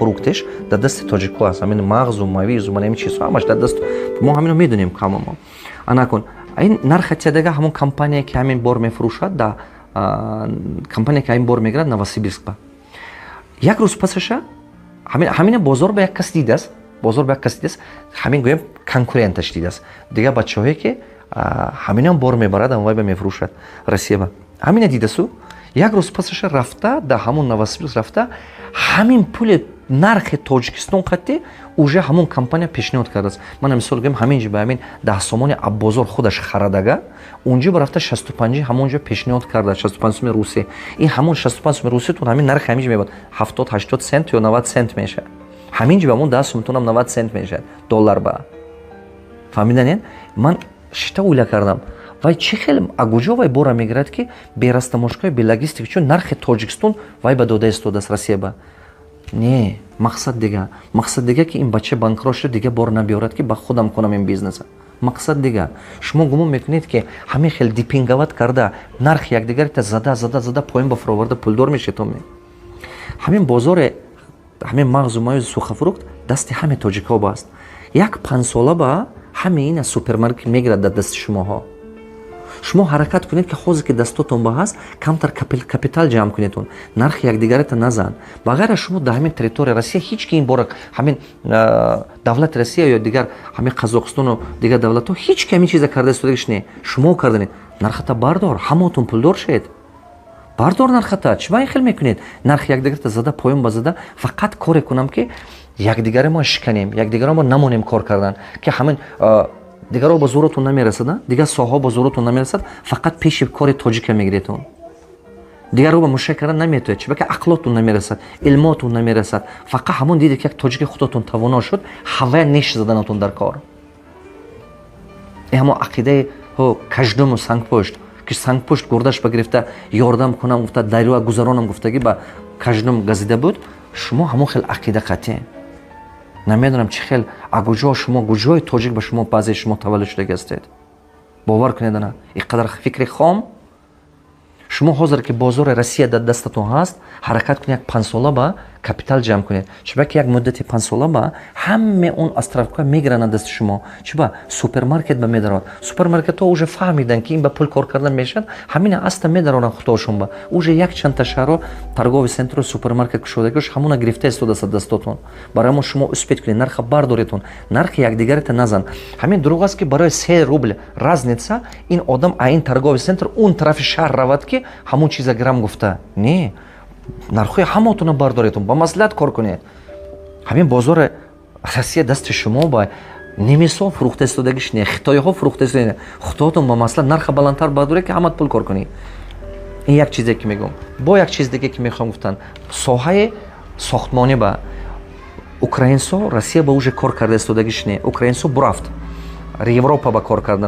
фруктеш дар дасти тоҷикҳо аст. Ҳамин мағзу, мавизу, ман ҳамин чизҳо ҳамаш дар даст мо ҳаминро медонем камомо. Анакун ин нархи дага ҳамон компания ки ҳамин бор мефурӯшад да компания ки ҳамин бор мегирад Новосибирскба. Як рӯз пасаша ҳамин бозор ба як кас дидааст, ҳамин гӯем конкуренташ дидааст. Дигар бачаҳое ки ҳаминам бор мебарад амвайба мефурӯшад Россияба. Ҳамина дидасу як рӯз пасаша рафта да ҳамон Новосибирск рафта ҳамин пули нархи Тоҷикистон қатӣ уже ҳамон компания пешниҳод кардааст. Ман мисол гӯем ҳамин ҷо ба ҳамин 10 сомони аббозор худаш харадага унҷо ба рафта 65 ҳамонҷо пешниҳод карда 65 соми русӣ. Ин ҳамон 65 соми руситон ҳамин нархи ҳамин ҷо мебад 70-80 сент ё 90 сент мешавад. ҳамин ҷо ба ҳамон 10 сомтонам 90 сент мешавад доллар ба. Фаҳмиданен? Ман шита уйла кардам. Вай чӣ хел агуҷо вай бора мегирад ки берастамошкои белогистика чун нархи Тоҷикистон вай ба дода истодааст Россияба. Не, мақсад дига ки ин бача банкрот шуда дига бор набиёрад ки ба худам кунам ин бизнеса. Мақсад дига. Шумо гумон мекунед ки ҳамин хел дипинговат карда нархи якдигарита зада поин ба фуроварда пулдор мешетон. Ҳамин бозори ҳамин мағзу мавиз сухафрукт дасти ҳамин тоҷикҳо аст. Як 5 сола ба ҳамин ина супермаркет мегирад дар дасти шумоҳо. Шумо ҳаракат кунед ки ҳозир ки дастотон ба ҳаст камтар капитал ҷамъ кунедтон, нархи якдигарита назан. Ба ғайра шумо дар ҳамин территорияи Россия ҳеҷ ки ин бора ҳамин давлати Россия ё дигар ҳамин Қазоқистону дигар давлатҳо ҳеҷ ки ҳамин чиза карда истодагиш не. Шумо карданед. Нархата бардор, ҳамаотон пулдор шед. Бардор нархата. Чӣ ба ин хел мекунед? Нархи якдигарита зада поён ба зада фақат коре кунам ки якдигаре мо шиканем, якдигаре мо намонем кор кардан ки ҳамин дигарҳо ба зӯротон намерасад, дигар соҳаҳо ба зӯротон намерасад, фақат пеши кори тоҷика мегиредтон. Дигарҳо ба мушоҳида кардан наметояд, чӣ ба ки ақлотон намерасад, илмотон намерасад. Фақат ҳамон дидед ки як тоҷики худотон тавоно шуд, ҳавая неш заданатон дар кор. Ин ҳамон ақидаи каждому сангпошт, ки сангпошт гурдаш ба гирифта ёрдам кунам гуфта дарёа гузаронам гуфтаги ба каждум газида буд. Шумо ҳамон хел ақида қатъе. намедонам чӣ хел агуҷо шумо гуҷои тоҷик ба шумо баъзе шумо таваллуд шуда ҳастед. Бовар кунед ана иқадар фикри хом. Шумо ҳозир ки бозори Россия дар дастатон ҳаст, ҳаракат кунед як 5 сола ба капитал ҷамъ кунед. Чиба ки як муддати 5 сола ба ҳамаи он островка мегиранд аз дасти шумо. Чиба супермаркет ба медарад. Супермаркетҳо уже фаҳмидан ки ин ба пул кор кардан мешавад, ҳамина аста медаронанд худошон ба. Уже як чанда шаҳро торговый центру супермаркет кушодагиш ҳамуна гирифта истодааст аз дастотон. Барои мо шумо успед кунед, нарха бардоретон, нархи якдигарата назан. Ҳамин дурӯғ аст ки барои 3 рубл разница ин одам а ин торговый центр он тарафи шаҳр равад ки ҳамон чиза гирам гуфта. Не. Нархои ҳамаотонро бардоретон, ба маслиҳат кор кунед. Ҳамин бозори Россия дасти шумо ба немисол фурӯхта истодагиш не, хитоиҳо фурӯхта истодаги не. Худотон ба маслиҳат нарха баландтар бардоред ки ҳамат пул кор кунед. Ин як чизе ки мегӯям. Бо як чиз диге ки мехоҳам гуфтан, соҳаи сохтмонӣ ба украинсо Россия ба уже кор карда истодагиш не. Украинсо бурафт Европа ба кор кардан.